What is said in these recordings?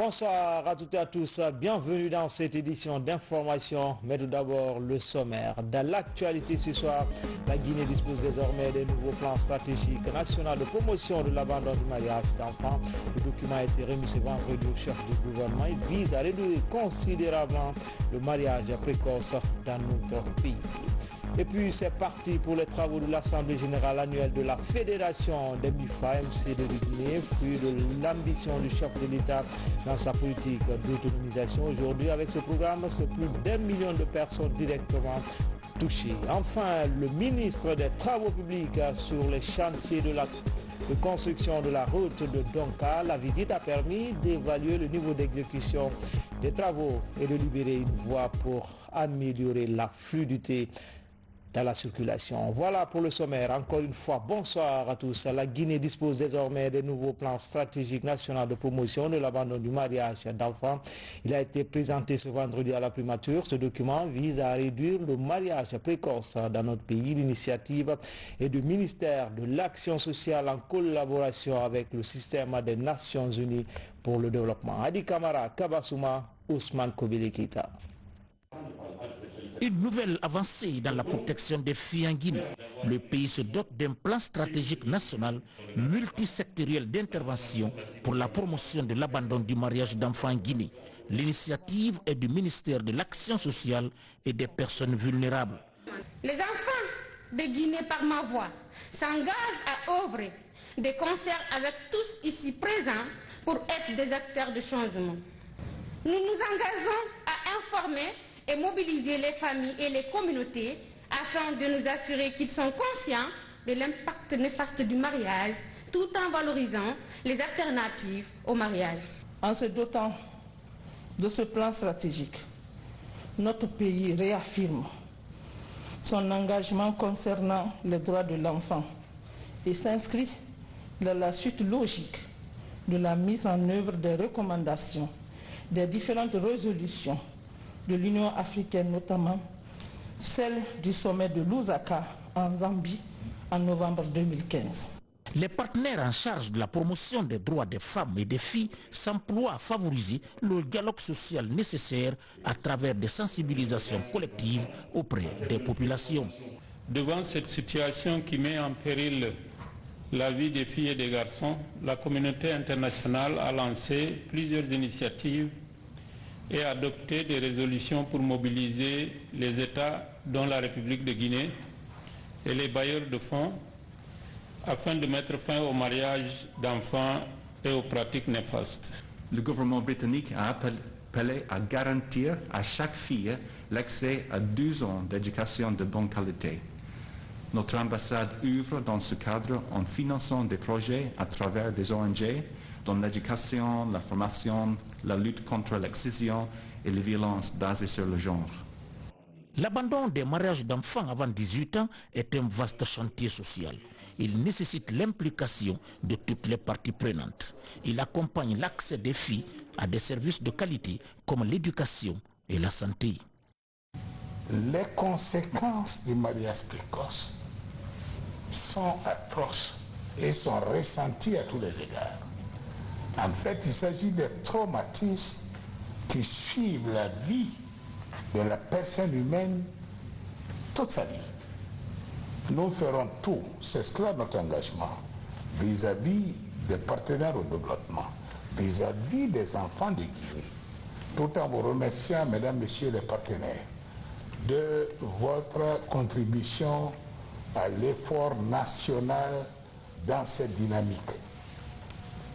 Bonsoir à toutes et à tous, bienvenue dans cette édition d'information, mais tout d'abord le sommaire. Dans l'actualité ce soir, la Guinée dispose désormais des nouveaux plans stratégiques nationaux de promotion de l'abandon du mariage d'enfants. Le document a été remis ce vendredi au chef du gouvernement. Il vise à réduire considérablement le mariage précoce dans notre pays. Et puis c'est parti pour les travaux de l'Assemblée générale annuelle de la Fédération des MIFA-MC de Guinée, fruit de l'ambition du chef de l'État dans sa politique d'autonomisation. Aujourd'hui, avec ce programme, c'est plus d'1 million de personnes directement touchées. Enfin, le ministre des Travaux publics sur les chantiers de construction de la route de Donka. La visite a permis d'évaluer le niveau d'exécution des travaux et de libérer une voie pour améliorer la fluidité dans la circulation. Voilà pour le sommaire. Encore une fois, bonsoir à tous. La Guinée dispose désormais des nouveaux plans stratégiques nationaux de promotion de l'abandon du mariage d'enfants. Il a été présenté ce vendredi à la primature. Ce document vise à réduire le mariage précoce dans notre pays. L'initiative est du ministère de l'Action sociale en collaboration avec le système des Nations Unies pour le développement. Adi Kamara, Kabasouma, Ousmane Kobele Keita. Une nouvelle avancée dans la protection des filles en Guinée. Le pays se dote d'un plan stratégique national multisectoriel d'intervention pour la promotion de l'abandon du mariage d'enfants en Guinée. L'initiative est du ministère de l'Action sociale et des personnes vulnérables. Les enfants de Guinée par ma voix s'engagent à œuvrer de concert avec tous ici présents pour être des acteurs de changement. Nous nous engageons à informer et mobiliser les familles et les communautés afin de nous assurer qu'ils sont conscients de l'impact néfaste du mariage tout en valorisant les alternatives au mariage. En se dotant de ce plan stratégique, notre pays réaffirme son engagement concernant les droits de l'enfant et s'inscrit dans la suite logique de la mise en œuvre des recommandations des différentes résolutions de l'Union africaine, notamment celle du sommet de Lusaka en Zambie en novembre 2015. Les partenaires en charge de la promotion des droits des femmes et des filles s'emploient à favoriser le dialogue social nécessaire à travers des sensibilisations collectives auprès des populations. Devant cette situation qui met en péril la vie des filles et des garçons, la communauté internationale a lancé plusieurs initiatives et adopté des résolutions pour mobiliser les États, dont la République de Guinée, et les bailleurs de fonds, afin de mettre fin au mariage d'enfants et aux pratiques néfastes. Le gouvernement britannique a appelé à garantir à chaque fille l'accès à 12 ans d'éducation de bonne qualité. Notre ambassade œuvre dans ce cadre en finançant des projets à travers des ONG dans l'éducation, la formation, la lutte contre l'excision et les violences basées sur le genre. L'abandon des mariages d'enfants avant 18 ans est un vaste chantier social. Il nécessite l'implication de toutes les parties prenantes. Il accompagne l'accès des filles à des services de qualité comme l'éducation et la santé. Les conséquences du mariage précoce sont atroces et sont ressenties à tous les égards. En fait, il s'agit de traumatismes qui suivent la vie de la personne humaine toute sa vie. Nous ferons tout, c'est cela notre engagement, vis-à-vis des partenaires au développement, vis-à-vis des enfants de Guinée, tout en vous remerciant, mesdames, messieurs les partenaires, de votre contribution à l'effort national dans cette dynamique.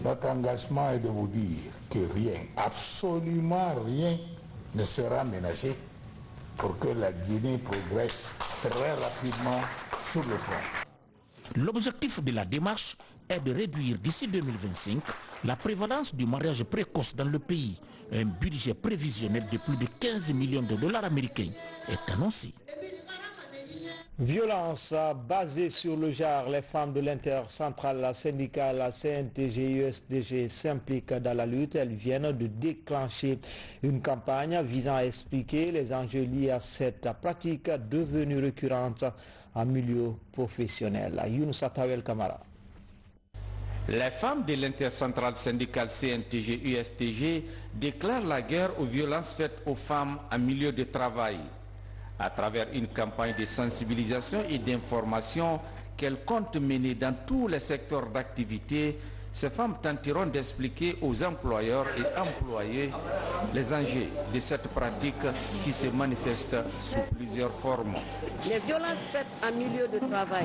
Notre engagement est de vous dire que rien, absolument rien, ne sera ménagé pour que la Guinée progresse très rapidement sur le front. L'objectif de la démarche est de réduire d'ici 2025 la prévalence du mariage précoce dans le pays. Un budget prévisionnel de plus de 15 millions de dollars américains est annoncé. Violence basée sur le genre, les femmes de l'intercentrale syndicale CNTG-USDG s'impliquent dans la lutte. Elles viennent de déclencher une campagne visant à expliquer les enjeux liés à cette pratique devenue récurrente en milieu professionnel. Younousa Tawel Kamara. Les femmes de l'intercentrale syndicale CNTG-USTG déclarent la guerre aux violences faites aux femmes en milieu de travail. À travers une campagne de sensibilisation et d'information qu'elles comptent mener dans tous les secteurs d'activité, ces femmes tenteront d'expliquer aux employeurs et employés les enjeux de cette pratique qui se manifeste sous plusieurs formes. Les violences faites en milieu de travail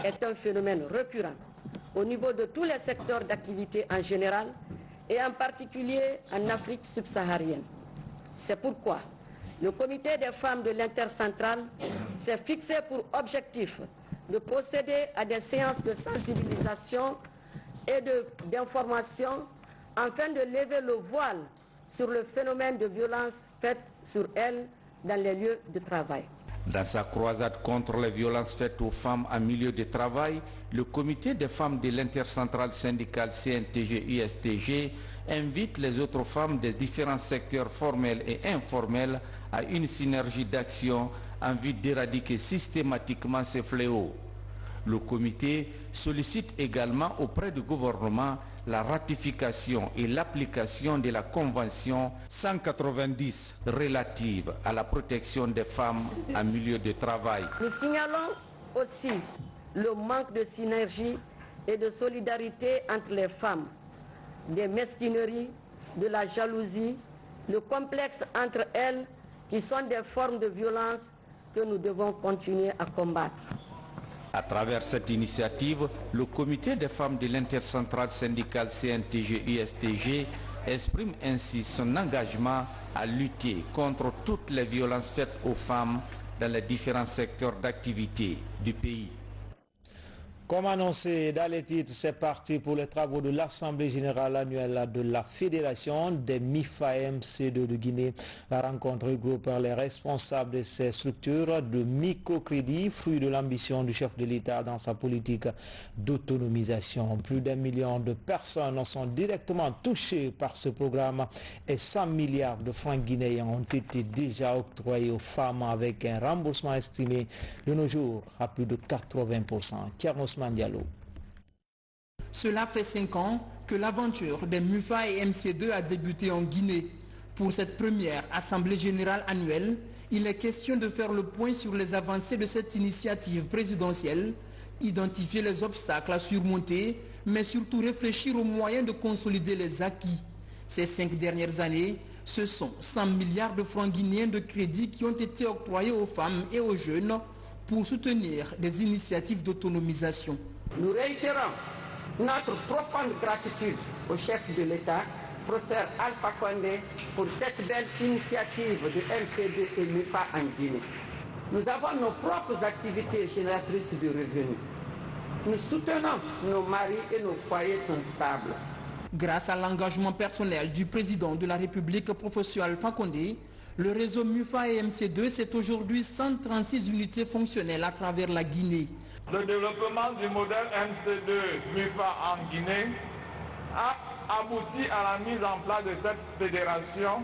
est un phénomène récurrent au niveau de tous les secteurs d'activité en général et en particulier en Afrique subsaharienne. C'est pourquoi le comité des femmes de l'intercentrale s'est fixé pour objectif de procéder à des séances de sensibilisation et d'information afin de lever le voile sur le phénomène de violence faites sur elles dans les lieux de travail. Dans sa croisade contre les violences faites aux femmes en milieu de travail, le comité des femmes de l'intercentrale syndicale CNTG-USTG invite les autres femmes des différents secteurs formels et informels à une synergie d'action en vue d'éradiquer systématiquement ces fléaux. Le comité sollicite également auprès du gouvernement la ratification et l'application de la Convention 190 relative à la protection des femmes en milieu de travail. Nous signalons aussi le manque de synergie et de solidarité entre les femmes, des mesquineries, de la jalousie, le complexe entre elles qui sont des formes de violence que nous devons continuer à combattre. À travers cette initiative, le comité des femmes de l'intercentrale syndicale CNTG-USTG exprime ainsi son engagement à lutter contre toutes les violences faites aux femmes dans les différents secteurs d'activité du pays. Comme annoncé dans les titres, c'est parti pour les travaux de l'Assemblée générale annuelle de la Fédération des MIFA-MC2 de Guinée. La rencontre regroupe les responsables de ces structures de microcrédit, fruit de l'ambition du chef de l'État dans sa politique d'autonomisation. Plus d'1 million de personnes sont directement touchées par ce programme et 100 milliards de francs guinéens ont été déjà octroyés aux femmes avec un remboursement estimé de nos jours à plus de 80%. Cela fait 5 ans que l'aventure des MUFA et MC2 a débuté en Guinée. Pour cette première Assemblée générale annuelle, il est question de faire le point sur les avancées de cette initiative présidentielle, identifier les obstacles à surmonter, mais surtout réfléchir aux moyens de consolider les acquis. Ces 5 dernières années, ce sont 100 milliards de francs guinéens de crédit qui ont été octroyés aux femmes et aux jeunes pour soutenir des initiatives d'autonomisation. Nous réitérons notre profonde gratitude au chef de l'État, professeur Alpha Condé, pour cette belle initiative de MC2 et MIFA en Guinée. Nous avons nos propres activités génératrices de revenus. Nous soutenons nos maris et nos foyers sont stables. Grâce à l'engagement personnel du président de la République, professeur Alpha Condé, le réseau MUFA et MC2, c'est aujourd'hui 136 unités fonctionnelles à travers la Guinée. Le développement du modèle MC2 MUFA en Guinée a abouti à la mise en place de cette fédération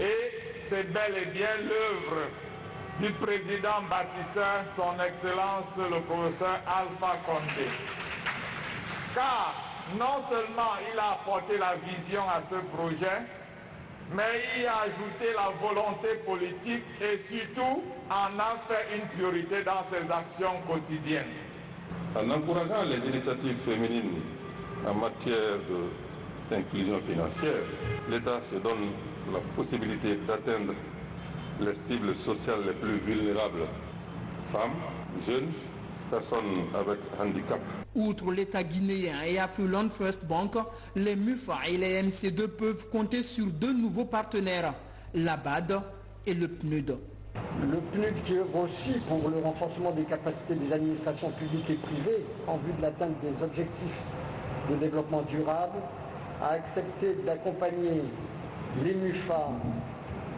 et c'est bel et bien l'œuvre du président bâtisseur, son Excellence le professeur Alpha Condé. Car non seulement il a apporté la vision à ce projet, mais il a ajouté la volonté politique et surtout en a fait une priorité dans ses actions quotidiennes. En encourageant les initiatives féminines en matière d'inclusion financière, l'État se donne la possibilité d'atteindre les cibles sociales les plus vulnérables, femmes, jeunes, personnes avec handicap. Outre l'État guinéen et Affluent First Bank, les MUFA et les MC2 peuvent compter sur 2 nouveaux partenaires, l'ABAD et le PNUD. Le PNUD qui œuvre aussi pour le renforcement des capacités des administrations publiques et privées en vue de l'atteinte des objectifs de développement durable, a accepté d'accompagner les MUFA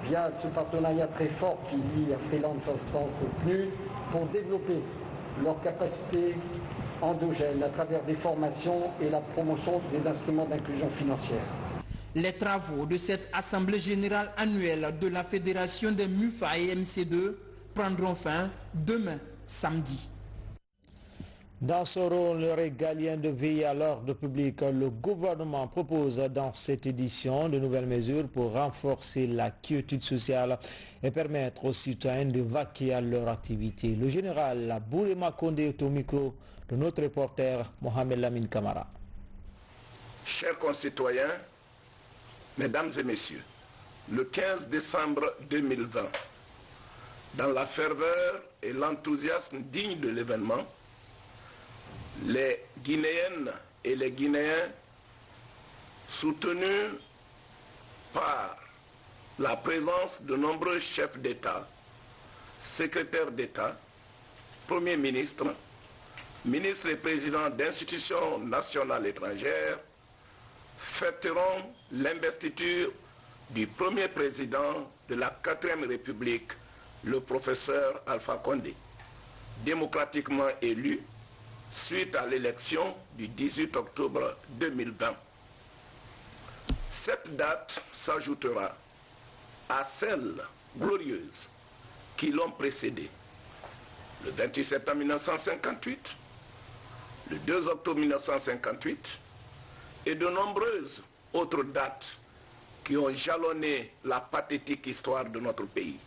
via ce partenariat très fort qui lie Affluent First Bank au PNUD pour développer leurs capacités endogènes à travers des formations et la promotion des instruments d'inclusion financière. Les travaux de cette Assemblée générale annuelle de la Fédération des MUFA et MC2 prendront fin demain, samedi. Dans son rôle régalien de veiller à l'ordre public, le gouvernement propose dans cette édition de nouvelles mesures pour renforcer la quiétude sociale et permettre aux citoyens de vaquer à leur activité. Le général Bourema Kondé est au micro de notre reporter Mohamed Lamine Kamara. Chers concitoyens, mesdames et messieurs, le 15 décembre 2020, dans la ferveur et l'enthousiasme digne de l'événement, les Guinéennes et les Guinéens, soutenus par la présence de nombreux chefs d'État, secrétaires d'État, premiers ministres, ministres et présidents d'institutions nationales étrangères, fêteront l'investiture du premier président de la 4e République, le professeur Alpha Condé, démocratiquement élu suite à l'élection du 18 octobre 2020. Cette date s'ajoutera à celles glorieuses qui l'ont précédé. Le 28 septembre 1958, le 2 octobre 1958 et de nombreuses autres dates qui ont jalonné la pathétique histoire de notre pays.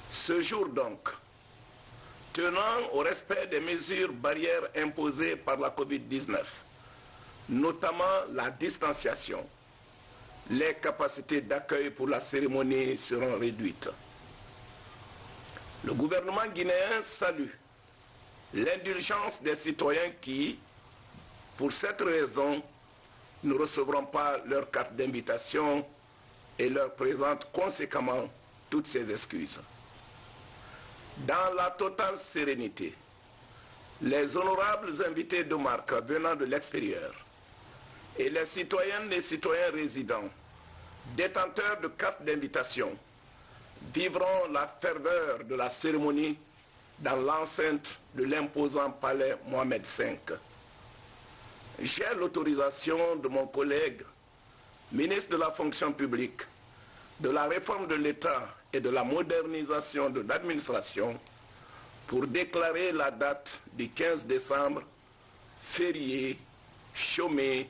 Ce jour donc, tenant au respect des mesures barrières imposées par la Covid-19, notamment la distanciation, les capacités d'accueil pour la cérémonie seront réduites. Le gouvernement guinéen salue l'indulgence des citoyens qui, pour cette raison, ne recevront pas leur carte d'invitation et leur présentent conséquemment toutes ces excuses. Dans la totale sérénité, les honorables invités de marque venant de l'extérieur et les citoyennes et citoyens résidents, détenteurs de cartes d'invitation, vivront la ferveur de la cérémonie dans l'enceinte de l'imposant palais Mohamed V. J'ai l'autorisation de mon collègue, ministre de la fonction publique, de la réforme de l'État et de la modernisation de l'administration pour déclarer la date du 15 décembre férié, chômé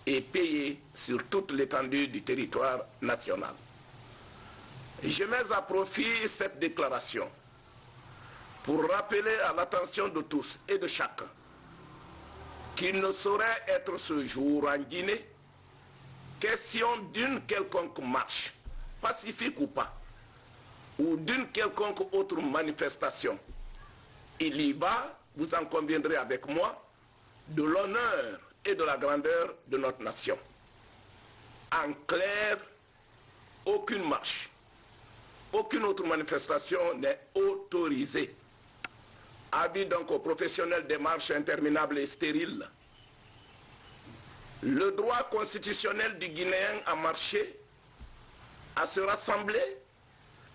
et payé sur toute l'étendue du territoire national. Je mets à profit cette déclaration pour rappeler à l'attention de tous et de chacun qu'il ne saurait être ce jour en Guinée question d'une quelconque marche, pacifique ou pas, ou d'une quelconque autre manifestation. Il y va, vous en conviendrez avec moi, de l'honneur et de la grandeur de notre nation. En clair, aucune marche, aucune autre manifestation n'est autorisée. Avis donc aux professionnels des marches interminables et stériles. Le droit constitutionnel du Guinéen à marcher, à se rassembler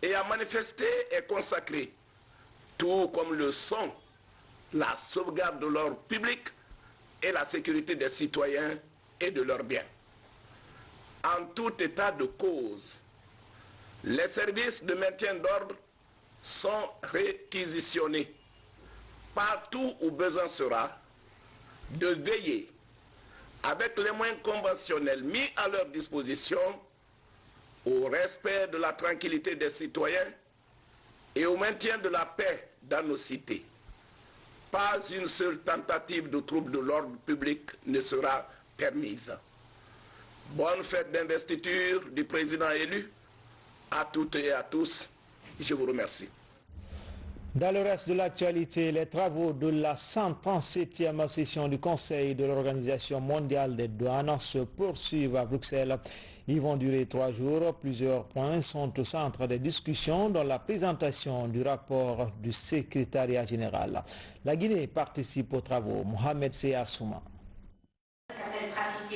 et à manifester est consacré, tout comme le sont la sauvegarde de l'ordre public et la sécurité des citoyens et de leurs biens. En tout état de cause, les services de maintien d'ordre sont réquisitionnés partout où besoin sera de veiller avec les moyens conventionnels mis à leur disposition au respect de la tranquillité des citoyens et au maintien de la paix dans nos cités. Pas une seule tentative de trouble de l'ordre public ne sera permise. Bonne fête d'investiture du président élu. À toutes et à tous, je vous remercie. Dans le reste de l'actualité, les travaux de la 137e session du Conseil de l'Organisation mondiale des douanes se poursuivent à Bruxelles. Ils vont durer 3 jours. Plusieurs points sont au centre des discussions dans la présentation du rapport du secrétariat général. La Guinée participe aux travaux. Mohamed Seyar Souma.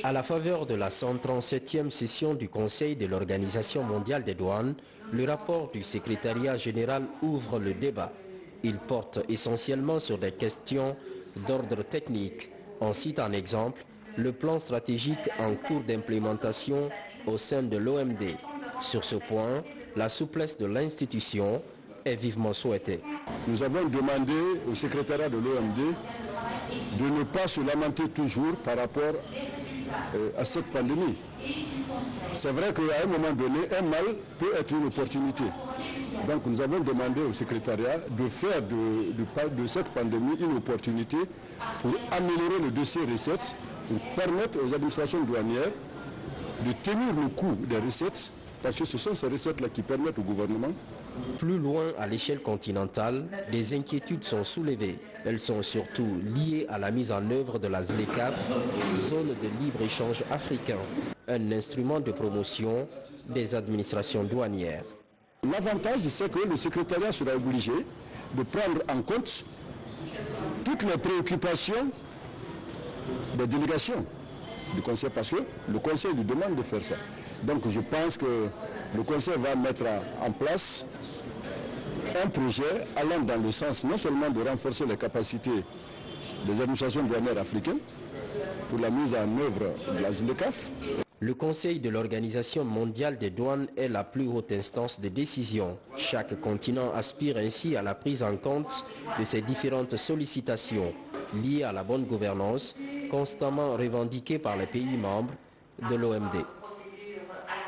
À la faveur de la 137e session du Conseil de l'Organisation mondiale des douanes, le rapport du secrétariat général ouvre le débat. Il porte essentiellement sur des questions d'ordre technique. On cite en exemple le plan stratégique en cours d'implémentation au sein de l'OMD. Sur ce point, la souplesse de l'institution est vivement souhaité. Nous avons demandé au secrétariat de l'OMD de ne pas se lamenter toujours par rapport à cette pandémie. C'est vrai qu'à un moment donné, un mal peut être une opportunité. Donc nous avons demandé au secrétariat de faire de cette pandémie une opportunité pour améliorer le dossier recettes, pour permettre aux administrations douanières de tenir le coup des recettes, parce que ce sont ces recettes-là qui permettent au gouvernement. Plus loin à l'échelle continentale, des inquiétudes sont soulevées. Elles sont surtout liées à la mise en œuvre de la ZLECAf, zone de libre-échange africain, un instrument de promotion des administrations douanières. L'avantage, c'est que le secrétariat sera obligé de prendre en compte toutes les préoccupations des délégations du Conseil, parce que le Conseil lui demande de faire ça. Donc je pense que le Conseil va mettre en place un projet allant dans le sens non seulement de renforcer les capacités des administrations douanières africaines pour la mise en œuvre de la ZLECAf. Le Conseil de l'Organisation mondiale des douanes est la plus haute instance de décision. Chaque continent aspire ainsi à la prise en compte de ces différentes sollicitations liées à la bonne gouvernance, constamment revendiquées par les pays membres de l'OMD.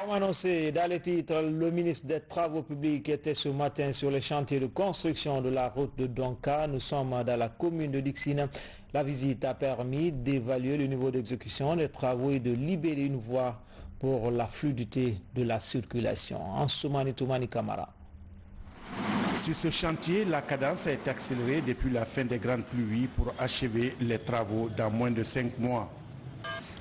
Comme annoncé dans les titres, le ministre des Travaux publics était ce matin sur les chantiers de construction de la route de Donka. Nous sommes dans la commune de Dixine. La visite a permis d'évaluer le niveau d'exécution des travaux et de libérer une voie pour la fluidité de la circulation. Ansoumani Toumani Kamara. Sur ce chantier, la cadence est accélérée depuis la fin des grandes pluies pour achever les travaux dans moins de 5 mois.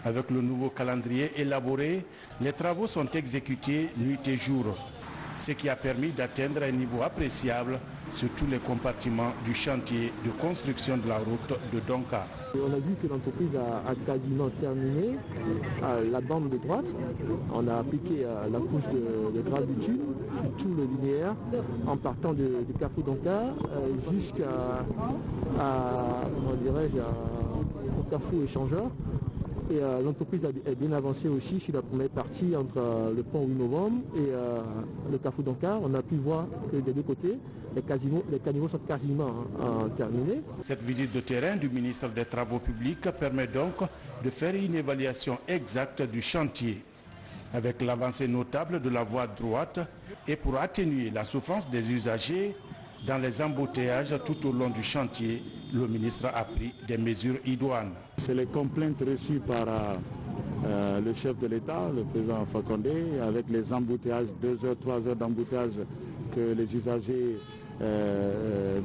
Avec le nouveau calendrier élaboré, les travaux sont exécutés nuit et jour, ce qui a permis d'atteindre un niveau appréciable sur tous les compartiments du chantier de construction de la route de Donka. On a vu que l'entreprise a quasiment terminé la bande de droite. On a appliqué la couche de gravitude sur tout le linéaire en partant du Carrefour Donka jusqu'à au Carrefour Échangeur. Et l'entreprise est bien avancée aussi sur la première partie entre le pont 8 novembre et le Carrefour Donka. On a pu voir que des deux côtés, les caniveaux sont quasiment terminés. Cette visite de terrain du ministre des Travaux publics permet donc de faire une évaluation exacte du chantier, avec l'avancée notable de la voie droite et pour atténuer la souffrance des usagers dans les embouteillages tout au long du chantier. Le ministre a pris des mesures idoines. C'est les complaintes reçues par le chef de l'État, le président Fakonde, avec les embouteillages, 2 heures, 3 heures d'embouteillage que les usagers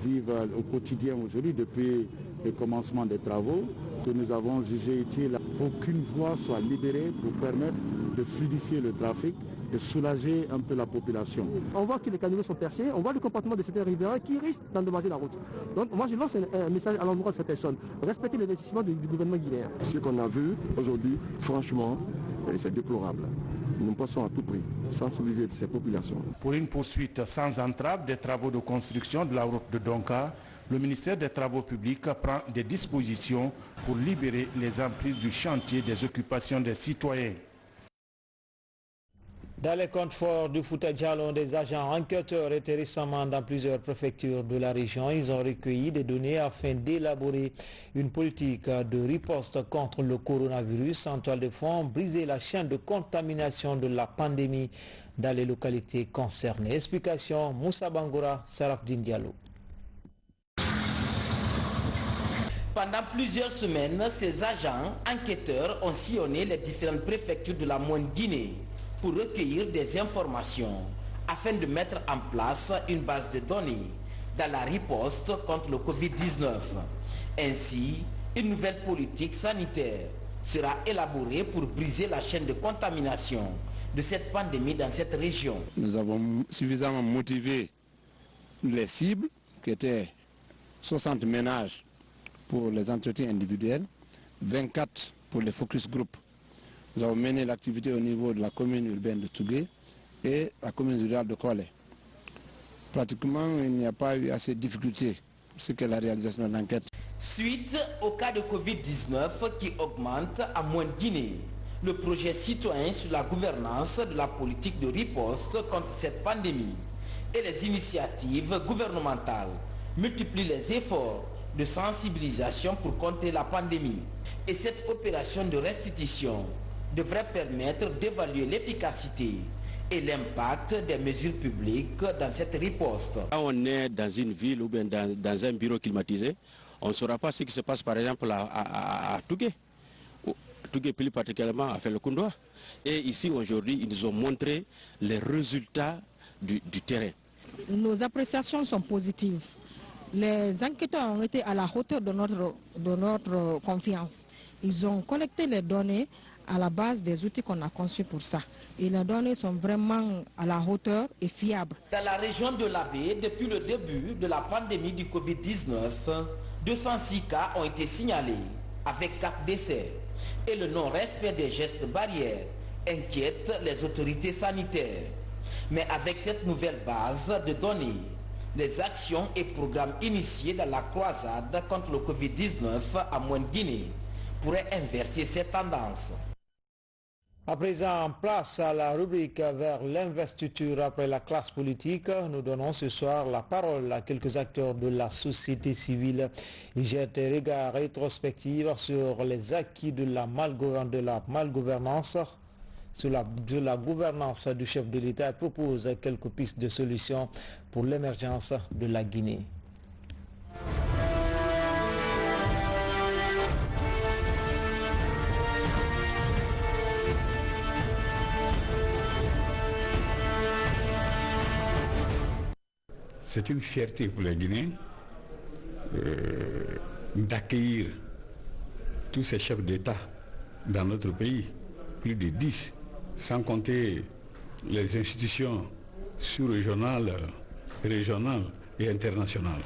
vivent au quotidien aujourd'hui depuis le commencement des travaux, que nous avons jugé utile pour qu'une voie soit libérée pour permettre de fluidifier le trafic, de soulager un peu la population. On voit que les caniveaux sont percés, on voit le comportement de certains riverains qui risquent d'endommager la route. Donc moi je lance un message à l'endroit de ces personnes. Respectez les décisions du gouvernement guinéen. Ce qu'on a vu aujourd'hui, franchement, c'est déplorable. Nous pensons à tout prix sensibiliser ces populations. Pour une poursuite sans entrave des travaux de construction de la route de Donka, le ministère des Travaux publics prend des dispositions pour libérer les emprises du chantier des occupations des citoyens. Dans les comptes forts du Fouta Djallon, des agents enquêteurs étaient récemment dans plusieurs préfectures de la région. Ils ont recueilli des données afin d'élaborer une politique de riposte contre le coronavirus. En toile de fond, briser la chaîne de contamination de la pandémie dans les localités concernées. Explication, Moussa Bangoura, Sarafdine Diallo. Pendant plusieurs semaines, ces agents enquêteurs ont sillonné les différentes préfectures de la Moyenne Guinée pour recueillir des informations afin de mettre en place une base de données dans la riposte contre le Covid-19. Ainsi, une nouvelle politique sanitaire sera élaborée pour briser la chaîne de contamination de cette pandémie dans cette région. Nous avons suffisamment motivé les cibles qui étaient 60 ménages pour les entretiens individuels, 24 pour les focus group. Nous avons mené l'activité au niveau de la commune urbaine de Tougué et la commune rurale de Kolé. Pratiquement, il n'y a pas eu assez de difficultés pour ce qu'est la réalisation de l'enquête. Suite au cas de Covid-19 qui augmente à Moyenne Guinée, le projet citoyen sur la gouvernance de la politique de riposte contre cette pandémie et les initiatives gouvernementales multiplient les efforts de sensibilisation pour contrer la pandémie. Et cette opération de restitution devrait permettre d'évaluer l'efficacité et l'impact des mesures publiques dans cette riposte. Quand on est dans une ville ou bien dans un bureau climatisé, on ne saura pas ce qui se passe par exemple à Tougué. Tougué plus particulièrement à Felekundwa. Et ici aujourd'hui, ils nous ont montré les résultats du terrain. Nos appréciations sont positives. Les enquêteurs ont été à la hauteur de notre confiance. Ils ont collecté les données à la base des outils qu'on a conçus pour ça. Et les données sont vraiment à la hauteur et fiables. Dans la région de l'Abbé, depuis le début de la pandémie du Covid-19, 206 cas ont été signalés, avec 4 décès. Et le non-respect des gestes barrières inquiète les autorités sanitaires. Mais avec cette nouvelle base de données, les actions et programmes initiés dans la croisade contre le Covid-19 à Moine-Guinée pourraient inverser cette tendance. À présent, place à la rubrique vers l'investiture après la classe politique. Nous donnons ce soir la parole à quelques acteurs de la société civile. Ils jettent un regard rétrospectif sur les acquis de la malgouvernance, de la gouvernance du chef de l'État et propose quelques pistes de solutions pour l'émergence de la Guinée. C'est une fierté pour les Guinéens d'accueillir tous ces chefs d'État dans notre pays, plus de 10, sans compter les institutions sous-régionales, régionales et internationales.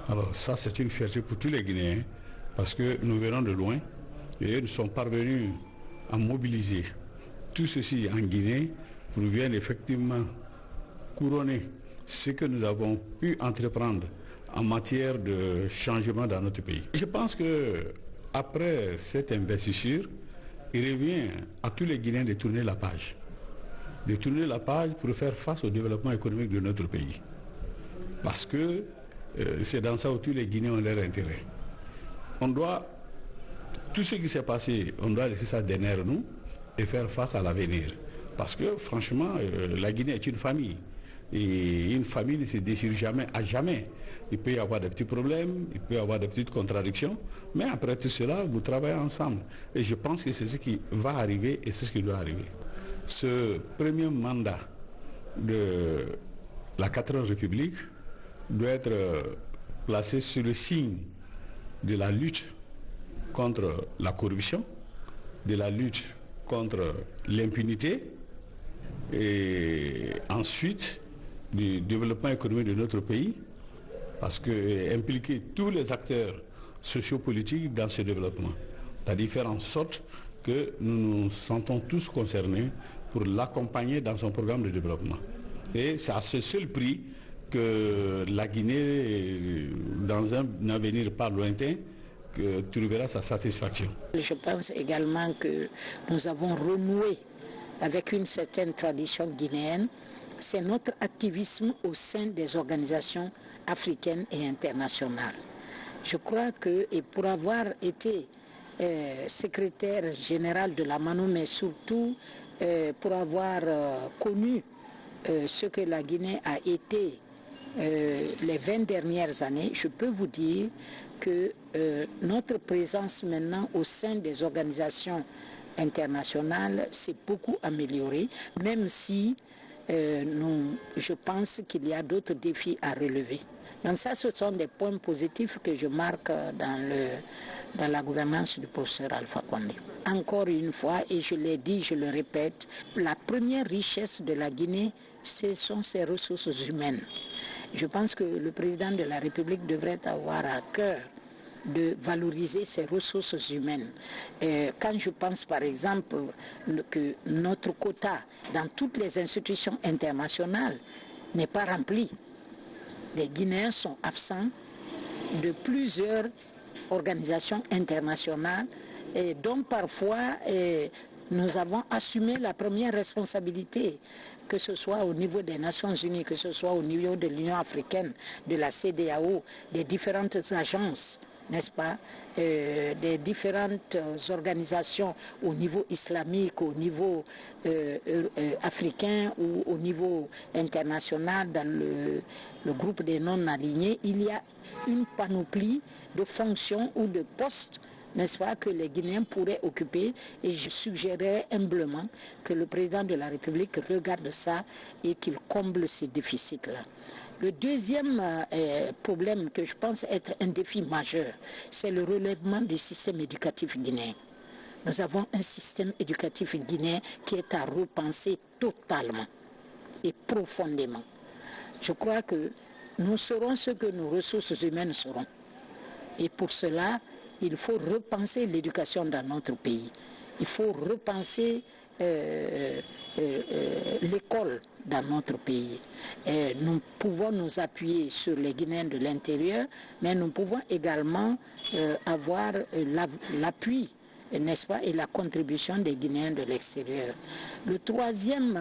Alors ça, c'est une fierté pour tous les Guinéens, parce que nous venons de loin et nous sommes parvenus à mobiliser tout ceci en Guinée pour venir effectivement couronner ce que nous avons pu entreprendre en matière de changement dans notre pays. Je pense que après cette investiture, il revient à tous les Guinéens de tourner la page. De tourner la page pour faire face au développement économique de notre pays. Parce que c'est dans ça où tous les Guinéens ont leur intérêt. On doit, tout ce qui s'est passé, on doit laisser ça derrière nous et faire face à l'avenir. Parce que franchement, la Guinée est une famille. Et une famille ne se déchire jamais à jamais. Il peut y avoir des petits problèmes, il peut y avoir des petites contradictions, mais après tout cela, vous travaillez ensemble. Et je pense que c'est ce qui va arriver et c'est ce qui doit arriver. Ce premier mandat de la 4e République doit être placé sur le signe de la lutte contre la corruption, de la lutte contre l'impunité et ensuite du développement économique de notre pays, parce que impliquer tous les acteurs sociopolitiques dans ce développement, c'est-à-dire faire en sorte que nous nous sentons tous concernés pour l'accompagner dans son programme de développement. Et c'est à ce seul prix que la Guinée, dans un avenir pas lointain, que trouvera sa satisfaction. Je pense également que nous avons renoué avec une certaine tradition guinéenne. C'est notre activisme au sein des organisations africaines et internationales. Je crois que, et pour avoir été secrétaire général de la MANO, mais surtout pour avoir connu ce que la Guinée a été les 20 dernières années, je peux vous dire que notre présence maintenant au sein des organisations internationales s'est beaucoup améliorée, même si je pense qu'il y a d'autres défis à relever. Donc ça, ce sont des points positifs que je marque dans la gouvernance du professeur Alpha Condé. Encore une fois, et je l'ai dit, je le répète, la première richesse de la Guinée, ce sont ses ressources humaines. Je pense que le président de la République devrait avoir à cœur de valoriser ces ressources humaines. Quand je pense par exemple que notre quota dans toutes les institutions internationales n'est pas rempli, les Guinéens sont absents de plusieurs organisations internationales et donc parfois nous avons assumé la première responsabilité, que ce soit au niveau des Nations Unies, que ce soit au niveau de l'Union africaine, de la CEDEAO, des différentes agences, n'est-ce pas, des différentes organisations au niveau islamique, au niveau africain ou au niveau international, dans le groupe des non-alignés. Il y a une panoplie de fonctions ou de postes, n'est-ce pas, que les Guinéens pourraient occuper, et je suggérerais humblement que le président de la République regarde ça et qu'il comble ces déficits-là. Le deuxième problème que je pense être un défi majeur, c'est le relèvement du système éducatif guinéen. Nous avons un système éducatif guinéen qui est à repenser totalement et profondément. Je crois que nous serons ce que nos ressources humaines seront. Et pour cela, il faut repenser l'éducation dans notre pays. Il faut repenser l'école dans notre pays. Et nous pouvons nous appuyer sur les Guinéens de l'intérieur, mais nous pouvons également avoir l'appui, n'est-ce pas, et la contribution des Guinéens de l'extérieur. Le troisième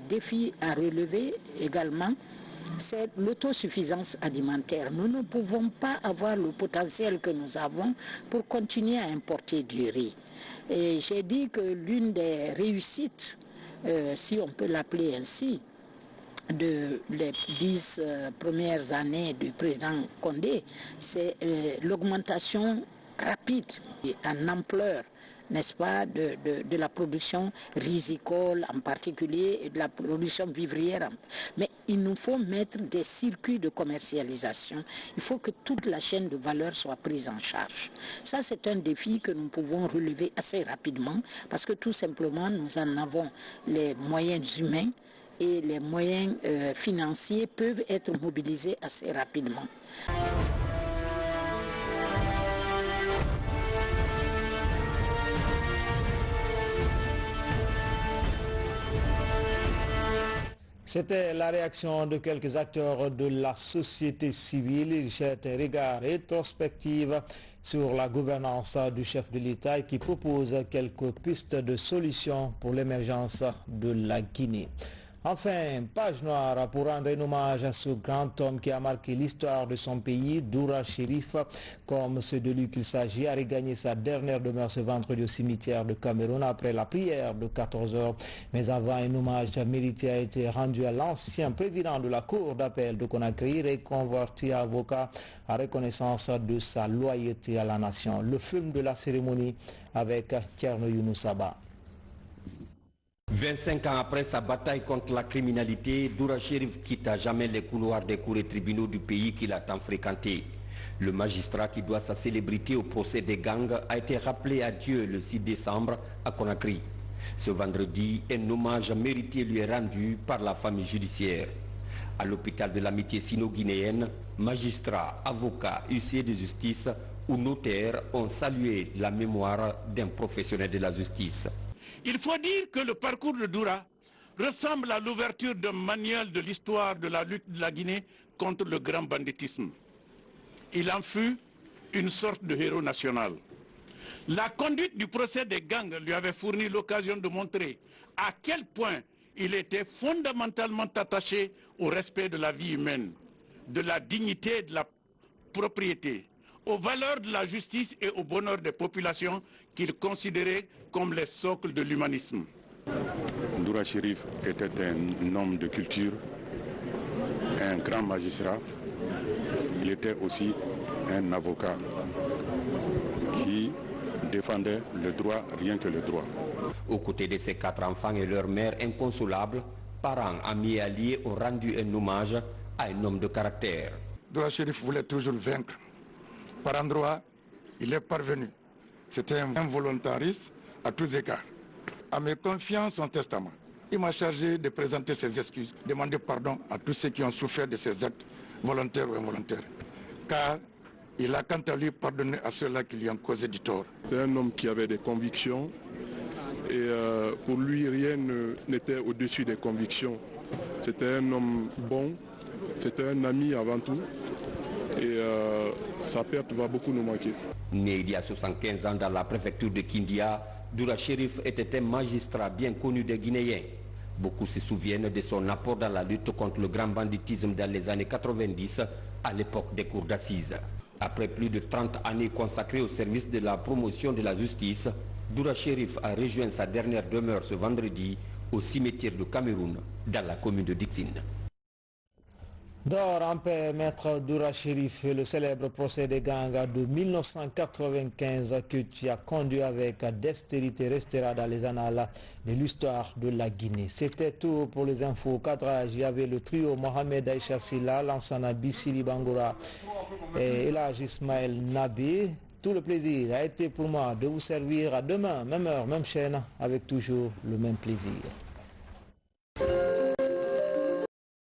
défi à relever également, c'est l'autosuffisance alimentaire. Nous ne pouvons pas avoir le potentiel que nous avons pour continuer à importer du riz. Et j'ai dit que l'une des réussites, si on peut l'appeler ainsi, de les 10 premières années du président Condé, c'est l'augmentation rapide et en ampleur, n'est-ce pas, de la production risicole en particulier et de la production vivrière. Mais il nous faut mettre des circuits de commercialisation. Il faut que toute la chaîne de valeur soit prise en charge. Ça, c'est un défi que nous pouvons relever assez rapidement parce que tout simplement, nous en avons les moyens humains et les moyens financiers peuvent être mobilisés assez rapidement. C'était la réaction de quelques acteurs de la société civile. Ils jettent un regard rétrospectif sur la gouvernance du chef de l'État et qui propose quelques pistes de solutions pour l'émergence de la Guinée. Enfin, page noire pour rendre un hommage à ce grand homme qui a marqué l'histoire de son pays, Doura Chérif, comme c'est de lui qu'il s'agit, a regagné sa dernière demeure ce vendredi au cimetière de Cameroun après la prière de 14 heures. Mais avant, un hommage mérité a été rendu à l'ancien président de la Cour d'appel de Conakry, reconverti avocat à reconnaissance de sa loyauté à la nation. Le film de la cérémonie avec Thierno Younoussaba. 25 ans après sa bataille contre la criminalité, Doura Chérif quitte à jamais les couloirs des cours et tribunaux du pays qu'il a tant fréquenté. Le magistrat qui doit sa célébrité au procès des gangs a été rappelé à Dieu le 6 décembre à Conakry. Ce vendredi, un hommage mérité lui est rendu par la famille judiciaire. À l'hôpital de l'amitié sino-guinéenne, magistrats, avocats, huissiers de justice ou notaires ont salué la mémoire d'un professionnel de la justice. Il faut dire que le parcours de Doura ressemble à l'ouverture d'un manuel de l'histoire de la lutte de la Guinée contre le grand banditisme. Il en fut une sorte de héros national. La conduite du procès des gangs lui avait fourni l'occasion de montrer à quel point il était fondamentalement attaché au respect de la vie humaine, de la dignité et de la propriété, aux valeurs de la justice et au bonheur des populations qu'il considérait comme les socles de l'humanisme. Doura Chérif était un homme de culture, un grand magistrat. Il était aussi un avocat qui défendait le droit, rien que le droit. Aux côtés de ses 4 enfants et leur mère inconsolables, parents, amis et alliés ont rendu un hommage à un homme de caractère. Doura Chérif voulait toujours vaincre. Par endroits, il est parvenu. C'était un volontariste à tous égards. À mes confiances, son testament, il m'a chargé de présenter ses excuses, demander pardon à tous ceux qui ont souffert de ses actes volontaires ou involontaires. Car il a quant à lui pardonné à ceux-là qui lui ont causé du tort. C'est un homme qui avait des convictions et pour lui rien n'était au-dessus des convictions. C'était un homme bon, c'était un ami avant tout et sa perte va beaucoup nous manquer. Né il y a 75 ans dans la préfecture de Kindia, Doura Chérif était un magistrat bien connu des Guinéens. Beaucoup se souviennent de son apport dans la lutte contre le grand banditisme dans les années 90, à l'époque des cours d'assises. Après plus de 30 années consacrées au service de la promotion de la justice, Doura Chérif a rejoint sa dernière demeure ce vendredi au cimetière de Cameroun, dans la commune de Dixine. Dehors en paix, maître Doura Chérif, le célèbre procès des gangs de 1995 qui a conduit avec dextérité restera dans les annales de l'histoire de la Guinée. C'était tout pour les infos. Cadrage, il y avait le trio Mohamed Aïcha Silla, Lansana Bissili Bangoura et Elhaj Ismaël Nabi. Tout le plaisir a été pour moi de vous servir à demain, même heure, même chaîne, avec toujours le même plaisir.